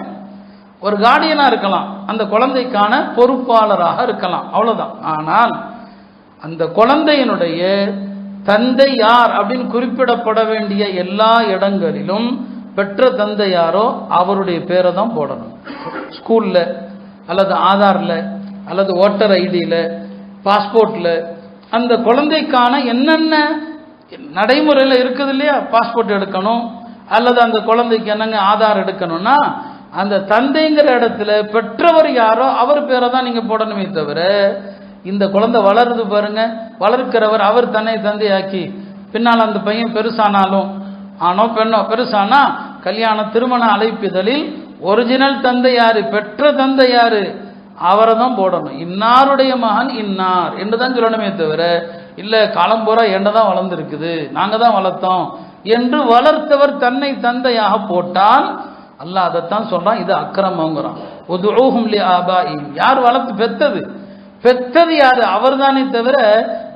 ஒரு கார்டியனா இருக்கலாம், அந்த குழந்தைக்கான பொறுப்பாளராக இருக்கலாம், அவ்வளவுதான். ஆனால் அந்த குழந்தையினுடைய தந்தை யார் அப்படின்னு குறிப்பிடப்பட வேண்டிய எல்லா இடங்களிலும் பெற்ற தந்தை யாரோ அவருடைய பேரை தான் போடணும். ஸ்கூல்ல அல்லது ஆதார்ல அல்லது ஓட்டர் ஐடியில பாஸ்போர்ட்ல அந்த குழந்தைக்கான என்னென்ன நடைமுறையில் இருக்குது இல்லையா, பாஸ்போர்ட் எடுக்கணும் அல்லது அந்த குழந்தைக்கு என்னங்க ஆதார் எடுக்கணும்னா அந்த தந்தைங்கிற இடத்துல பெற்றவர் யாரோ அவர் பேரை தான் நீங்க போடணுமே தவிர, இந்த குழந்தை வளருது பாருங்க, வளர்க்கிறவர் அவர் தன்னை தந்தையாக்கி பின்னால் அந்த பையன் பெருசானாலும் ஆனோ பெண்ணோ பெருசானா கல்யாண திருமண அழைப்பிதழில் ஒரிஜினல் தந்தை யாரு, பெற்ற தந்தை யாரு, அவரை தான் போடணும். இன்னாருடைய மகன் இன்னார் என்று தான் சொல்லணுமே தவிர, இல்ல காலம்பூரா என்னதான் வளர்ந்துருக்குது நாங்க தான் வளர்த்தோம் என்று வளர்த்தவர் தன்னை தந்தையாக போட்டால் அல்லாஹ் அதைத்தான் சொல்றான், இது அக்கிரமங்கிறான். உதுஊஹும் லிஆபாஇஹிம், யார் வளர்த்து பெத்தது யாரு, அவர் தானே தவிர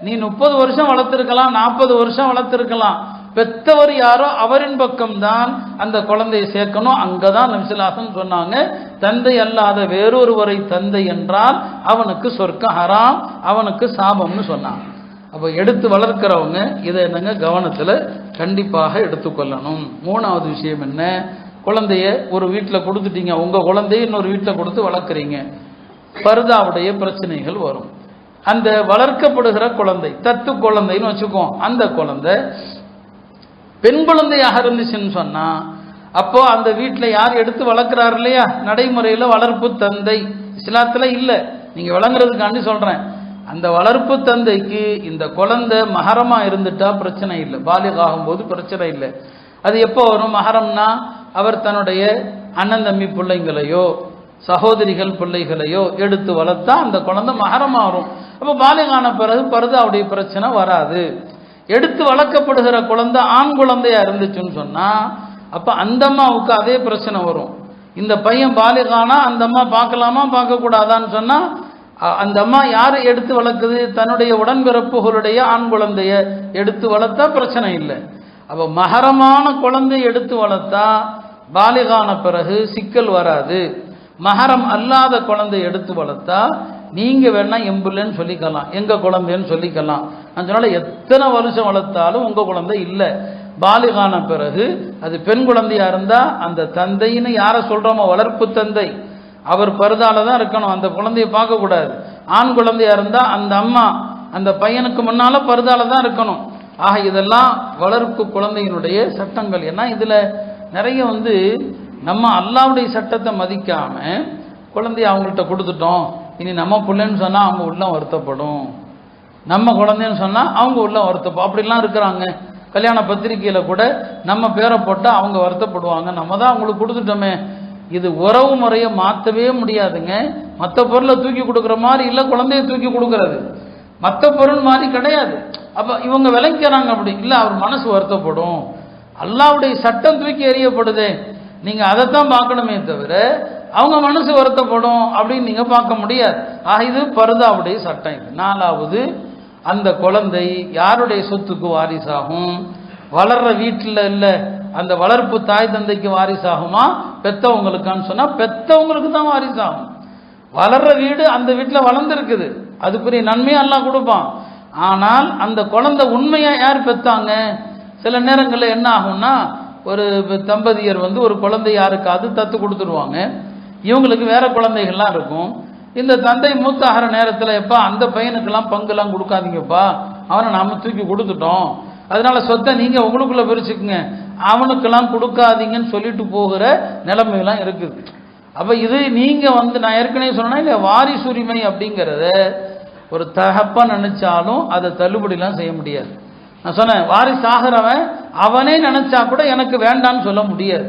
நீ 30 வருஷம் வளர்த்திருக்கலாம் 40 வருஷம் வளர்த்திருக்கலாம், பெத்தவர் யாரோ அவரின் பக்கம்தான் அந்த குழந்தையை சேர்க்கணும். அங்கதான் நபி ஸல்லல்லாஹு அலைஹி வஸல்லம் சொன்னாங்க, தந்தை அல்லாத வேறொருவரை தந்தை என்றால் அவனுக்கு சொர்க்கம் ஹராம், அவனுக்கு சாபம்னு சொன்னாங்க. அப்போ எடுத்து வளர்க்கிறவங்க இதை என்னங்க கவனத்துல கண்டிப்பாக எடுத்துக்கொள்ளணும். மூணாவது விஷயம் என்ன, குழந்தைய ஒரு வீட்டில் கொடுத்துட்டீங்க, உங்க குழந்தைய இன்னொரு வீட்டில் கொடுத்து வளர்க்குறீங்க, பர்தாவுடைய பிரச்சனைகள் வரும். அந்த வளர்க்கப்படுகிற குழந்தை தத்து குழந்தைன்னு வச்சுக்கோம், அந்த குழந்தை பெண் குழந்தையாக இருந்துச்சுன்னு சொன்னா அப்போ அந்த வீட்டில் யார் எடுத்து வளர்க்குறாரு இல்லையா, நடைமுறையில் வளர்ப்பு தந்தை இஸ்லாத்துல இல்லை, நீங்க விளங்குறதுக்காண்டி சொல்றேன். அந்த வளர்ப்பு தந்தைக்கு இந்த குழந்தை மஹரமா இருந்துட்டா பிரச்சனை இல்லை, பாலிக் ஆகும்போது பிரச்சனை இல்லை. அது எப்போ வரும் மஹரம்னா, அவர் தன்னுடைய அண்ணன் தம்பி பிள்ளைங்களையோ சகோதரிகள் பிள்ளைகளையோ எடுத்து வளர்த்தா அந்த குழந்தை மஹரமாகும். அப்போ பாலிகான பிறகு பர்தாவுடைய பிரச்சனை வராது. எடுத்து வளர்க்கப்படுகிற குழந்தை ஆண் குழந்தையா இருந்துச்சுன்னு சொன்னா அப்ப அந்த அம்மாவுக்கு அதே பிரச்சனை வரும். இந்த பையன் பாலிகானா அந்த அம்மா பார்க்கலாமா பார்க்க கூடாதான்னு சொன்னா அந்த அம்மா யாரு எடுத்து வளர்க்குது? தன்னுடைய உடன்பிறப்புகளுடைய ஆண் குழந்தைய எடுத்து வளர்த்தா பிரச்சனை இல்லை. அப்ப மஹரமான குழந்தை எடுத்து வளர்த்தா பாலிகான பிறகு சிக்கல் வராது. மஹரம் அல்லாத குழந்தை எடுத்து வளர்த்தா நீங்க வேணா எம்புலன்னு சொல்லிக்கலாம், எங்க குழந்தைன்னு சொல்லிக்கலாம். அதனால எத்தனை வருஷம் வளர்த்தாலும் உங்க குழந்தை இல்லை. பாலிகான பிறகு அது பெண் குழந்தையா இருந்தா அந்த தந்தைன்னு யார சொல்றோமோ வளர்ப்பு தந்தை அவர் பர்தால தான் இருக்கணும், அந்த குழந்தைய பார்க்க கூடாது. ஆண் குழந்தையா இருந்தா அந்த அம்மா அந்த பையனுக்கு முன்னால பர்தால தான் இருக்கணும். ஆக இதெல்லாம் வளர்ப்பு குழந்தையினுடைய சட்டங்கள். ஏன்னா இதுல நிறைய நம்ம அல்லாஹ்வுடைய சட்டத்தை மதிக்காம குழந்தைய அவங்கள்ட்ட கொடுத்துட்டோம், இனி நம்ம பிள்ளைன்னு சொன்னா அவங்க உள்ள வருத்தப்படும், நம்ம குழந்தைன்னு சொன்னா அவங்க உள்ள வருத்தப்படும், அப்படிலாம் இருக்கிறாங்க. கல்யாண பத்திரிகையில கூட நம்ம பேரை போட்டா அவங்க வருத்தப்படுவாங்க, நம்ம தான் அவங்களுக்கு கொடுத்துட்டோமே. இது உறவு முறையை மாற்றவே முடியாதுங்க. மற்ற பொருளை தூக்கி கொடுக்குற மாதிரி இல்லை குழந்தைய தூக்கி கொடுக்கறது, மற்ற பொருள் மாதிரி கிடையாது. அப்ப இவங்க விளங்கிறாங்க அப்படி இல்லை, அவர் மனசு வருத்தப்படும். அல்லாஹ்வுடைய சட்டம் தூக்கி எறியப்படுதே, நீங்க அதைத்தான் பார்க்கணுமே தவிர அவங்க மனசு வருத்தப்படும் அப்படின்னு நீங்க பார்க்க முடியாது. ஆக இது பர்தாவுடைய சட்டம். இது நாலாவது, அந்த குழந்தை யாருடைய சொத்துக்கு வாரிசாகும்? வளர்ற வீட்டில் இல்லை அந்த வளர்ப்பு தாய் தந்தைக்கு வாரிசாகுமா பெத்தவங்களுக்கான்னு சொன்னா பெத்தவங்களுக்கு தான் வாரிசாகும். வளர்ற வீடு அந்த வீட்டில் வளர்ந்துருக்குது, அதுக்குரிய நன்மையை எல்லாம் கொடுப்பான். ஆனால் அந்த குழந்தை உண்மையா யார் பெத்தாங்க? சில நேரங்களில் என்ன ஆகும்னா ஒரு தம்பதியர் ஒரு குழந்தை யாருக்காவது தத்து கொடுத்துருவாங்க, இவங்களுக்கு வேற குழந்தைகள்லாம் இருக்கும். இந்த தந்தை மூத்தாகிற நேரத்தில் எப்பா அந்த பையனுக்கெல்லாம் பங்குலாம் கொடுக்காதீங்கப்பா, அவனை நாம தூக்கி கொடுத்துட்டோம், அதனால சொத்தை நீங்க உங்களுக்குள்ள பிரிச்சுக்குங்க, அவனுக்கெல்லாம் கொடுக்காதீங்கன்னு சொல்லிட்டு போகிற நிலைமையெல்லாம் இருக்குது. அப்ப இது நீங்க நான் ஏற்கனவே சொன்னா இல்ல வாரிசுரிமை அப்படிங்கிறத ஒரு தகப்பா நினைச்சாலும் அதை தள்ளுபடிலாம் செய்ய முடியாது. நான் சொன்னேன் வாரிசாகிறவன் அவனே நினைச்சா கூட எனக்கு வேண்டான்னு சொல்ல முடியாது.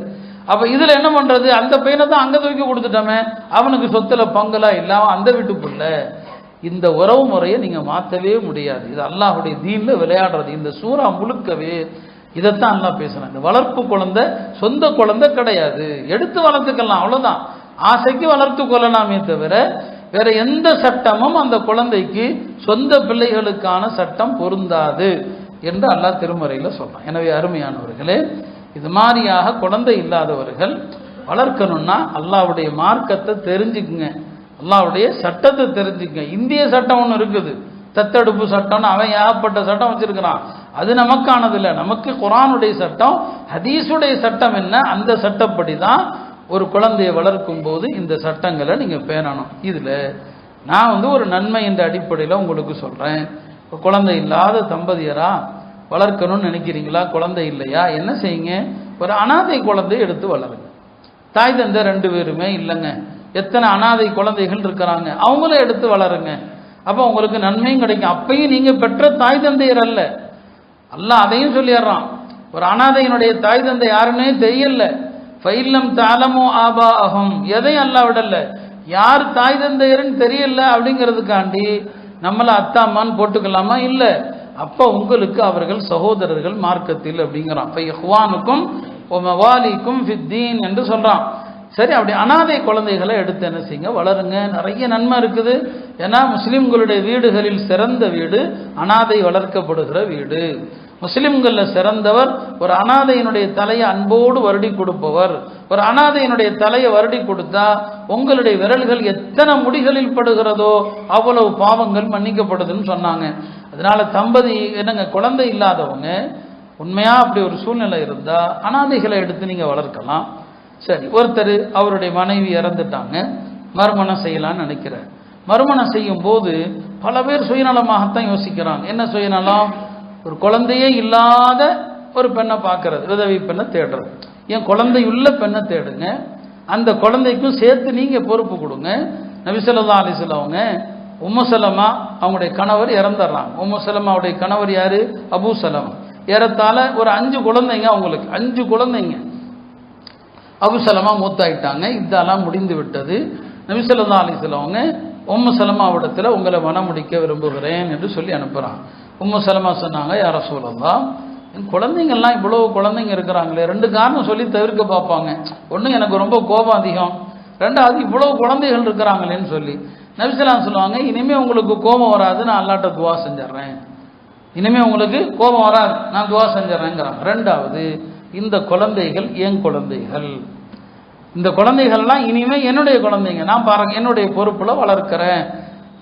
அப்ப இதுல என்ன பண்றது? அந்த பையனை தான் அங்க தூக்கி கொடுத்துட்டோமே, அவனுக்கு சொத்துல பங்குலாம் இல்லாம அந்த வீட்டுக்குள்ள இந்த உறவு முறையை நீங்க மாற்றவே முடியாது. இது அல்லாஹ்வுடைய தீன்ல விளையாடுறது. இந்த சூரா முழுக்கவே இதைத்தான் அல்லாஹ் பேசுறாங்க. இந்த வளர்ப்பு குழந்தை சொந்த குழந்தை கிடையாது, எடுத்து வளர்த்துக்கலாம், அவ்வளவுதான். ஆசைக்கு வளர்த்து கொள்ளலாமே தவிர வேற எந்த சட்டமும் அந்த குழந்தைக்கு சொந்த பிள்ளைகளுக்கான சட்டம் பொருந்தாது என்று அல்லாஹ் திருமறையில சொல்றான். எனவே அருமையானவர்களே, இது மாதிரியாக குழந்தை இல்லாதவர்கள் வளர்க்கணும்னா அல்லாஹ்வுடைய மார்க்கத்தை தெரிஞ்சுக்குங்க, அல்லாஹ்வுடைய சட்டத்தை தெரிஞ்சுக்குங்க. இந்திய சட்டம் ஒன்று இருக்குது, தத்தெடுப்பு சட்டம்னு அவன் ஏகப்பட்ட சட்டம் வச்சிருக்கிறான், அது நமக்கானது இல்லை. நமக்கு குர்ஆனுடைய சட்டம் ஹதீஸுடைய சட்டம் என்ன, அந்த சட்டப்படி தான் ஒரு குழந்தையை வளர்க்கும் போது இந்த சட்டங்களை நீங்க பேணணும். இதுல நான் ஒரு நன்மை என்ற அடிப்படையில் உங்களுக்கு சொல்றேன். இப்போ குழந்தை இல்லாத தம்பதியரா வளர்க்கணும்னு நினைக்கிறீங்களா? குழந்தை இல்லையா? என்ன செய்யுங்க, ஒரு அனாதை குழந்தை எடுத்து வளருங்க. தாய் தந்தை 2 பேருமே இல்லைங்க, எத்தனை அனாதை குழந்தைகள் இருக்கிறாங்க, அவங்கள எடுத்து வளருங்க. அப்போ உங்களுக்கு நன்மையும் கிடைக்கும். அப்பையும் நீங்க பெற்ற தாய் தந்தையர் அல்ல, அல்லாஹ் அதையும் சொல்லிடுறான். ஒரு அனாதையினுடைய தாய் தந்தை யாருன்னே தெரியல, ஃபைல்லம் தாலமோ ஆபா அஹம், எதையும் அல்லாஹ் விடல, யார் தாய் தந்தையர்னு தெரியல அப்படிங்கிறதுக்காண்டி நம்மள அத்தாமான்னு போட்டுக்கலாமா? இல்லை. அப்போ உங்களுக்கு அவர்கள் சகோதரர்கள் மார்க்கத்தில் அப்படிங்கிறான். இஹ்வானுக்கும் மவாலிக்கும் ஃபித்தீன் என்று சொல்றான். சரி, அப்படி அனாதை குழந்தைகளை எடுத்து என்ன செய்யுங்க, வளருங்க. நிறைய நன்மை இருக்குது. ஏன்னா முஸ்லிம்களுடைய வீடுகளில் சிறந்த வீடு அனாதை வளர்க்கப்படுகிற வீடு. முஸ்லிம்கள்ல சிறந்தவர் ஒரு அனாதையினுடைய தலையை அன்போடு வருடி கொடுப்பவர். ஒரு அனாதையினுடைய தலையை வருடி கொடுத்தா உங்களுடைய விரல்கள் எத்தனை முடிகளில் படுகிறதோ அவ்வளவு பாவங்கள் மன்னிக்கப்படுதுன்னு சொன்னாங்க. அதனால தம்பதி என்னங்க, குழந்தை இல்லாதவங்க உண்மையா அப்படி ஒரு சூழ்நிலை இருந்தா அனாதைகளை எடுத்து நீங்க வளர்க்கலாம். சரி, ஒருத்தர் அவருடைய மனைவி இறந்துட்டாங்க, மறுமணம் செய்யலான்னு நினைக்கிறார். மறுமணம் செய்யும் போது பல பேர் சுயநலமாகத்தான் யோசிக்கிறாங்க. என்ன சுயநலம்? ஒரு குழந்தையே இல்லாத ஒரு பெண்ணை பார்க்கறது, உதவி பெண்ணை தேடுறது. என் குழந்தையுள்ள பெண்ணை தேடுங்க, அந்த குழந்தைக்கும் சேர்த்து நீங்க பொறுப்பு கொடுங்க. நபி ஸல்லல்லாஹு அலைஹி வஸல்லம் அவங்க உம்மு சலமா அவங்களுடைய கணவர் இறந்துடுறாங்க. உம்மு சலமாவுடைய கணவர் யாரு? அபூ சலமா. ஏறத்தாழ ஒரு 5 குழந்தைங்க, அவங்களுக்கு 5 குழந்தைங்க. அபூ சலமா மூத்தாயிட்டாங்க, இதெல்லாம் முடிந்து விட்டது. நபி ஸல்லல்லாஹு அலைஹி வஸல்லம் அவங்க உம்மு சலமாவிடத்தில் உங்களை மணமுடிக்க விரும்புகிறேன் என்று சொல்லி அனுப்புகிறான். உம்மு சலமா சொன்னாங்க, யா ரசூலல்லாஹ், என் குழந்தைங்கள்லாம் இவ்வளோ குழந்தைங்க இருக்கிறாங்களே, 2 காரணம் சொல்லி தவிர்க்க பார்ப்பாங்க. ஒன்று, எனக்கு ரொம்ப கோபம் அதிகம், 2வது இவ்வளோ குழந்தைகள் இருக்கிறாங்களேன்னு சொல்லி. நபி ஸல்லல்லாஹு அலைஹி வஸல்லம் சொல்லுவாங்க, இனிமேல் உங்களுக்கு கோபம் வராது, நான் அல்லாஹ்ட்ட துவா செஞ்சிடறேன். இனிமேல் உங்களுக்கு கோபம் வராது, நான் துவா செஞ்சிடறேங்கிறாங்க. 2வது, இந்த குழந்தைகள் என் குழந்தைகள், இந்த குழந்தைகள்லாம் இனிமேல் என்னுடைய குழந்தைங்க, நான் பாருங்க என்னுடைய பொறுப்பில் வளர்க்கிறேன்.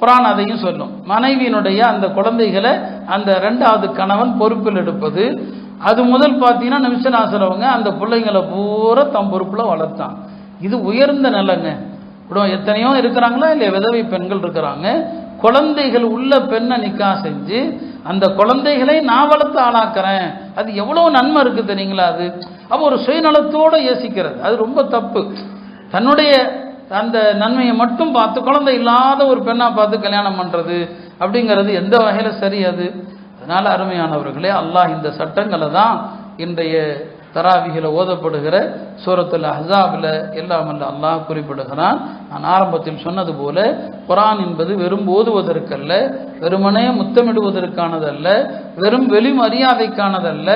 குர்ஆன் அதையும் சொல்லும். மனைவியினுடைய அந்த குழந்தைகளை அந்த 2வது கணவன் பொறுப்பில் எடுப்பது. அது முதல் பார்த்தீங்கன்னா நபி ஸல்லல்லாஹு அலைஹி வஸல்லம் அந்த பிள்ளைங்களை பூரா தம் பொறுப்பில் வளர்த்தான். இது உயர்ந்த நிலைங்க. இப்போ எத்தனையோ இருக்கிறாங்களா இல்லை, விதவை பெண்கள் இருக்கிறாங்க. குழந்தைகள் உள்ள பெண்ணை நிக்கா செஞ்சு அந்த குழந்தைகளை நான் வளர்த்து ஆளாக்குறேன். அது எவ்வளோ நன்மை இருக்குது தெரியுங்களா? அது அப்போ ஒரு சுயநலத்தோடு யோசிக்கிறது அது ரொம்ப தப்பு. தன்னுடைய அந்த நன்மையை மட்டும் பார்த்து குழந்தை இல்லாத ஒரு பெண்ணா பார்த்து கல்யாணம் பண்ணுறது அப்படிங்கிறது எந்த வகையில் சரி? அது அதனால் அருமையானவர்களே, அல்லாஹ் இந்த சட்டங்களை தான் இன்றைய தராவிகளை ஓதப்படுகிற சூரத்துல் அஹ்ஸாபில் எல்லாம் அல்லாஹ் குறிப்பிடுகிறான். நான் ஆரம்பத்தில் சொன்னது போல குர்ஆன் என்பது வெறும் ஓதுவதற்கல்ல, வெறுமனே முத்தமிடுவதற்கானதல்ல, வெறும் வெளி மரியாதைக்கானதல்ல.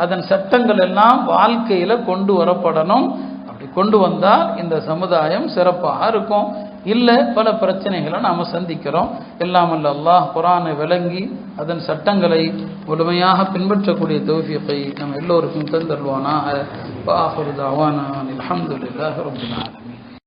அதன் சட்டங்கள் எல்லாம் வாழ்க்கையில் கொண்டு வரப்படணும். அப்படி கொண்டு வந்தால் இந்த சமுதாயம் சிறப்பாக இருக்கும். இல்லை, பல பிரச்சனைகளை நாம் சந்திக்கிறோம். எல்லாம் அல்லாஹ் குர்ஆனை விளங்கி அதன் சட்டங்களை முழுமையாக பின்பற்றக்கூடிய தௌஃபீகை நம்ம எல்லோருக்கும் தந்தருவானாக. வஆகிரு தஅவானா அல்ஹம்துலில்லாஹி ரப்பில் ஆலமீன்.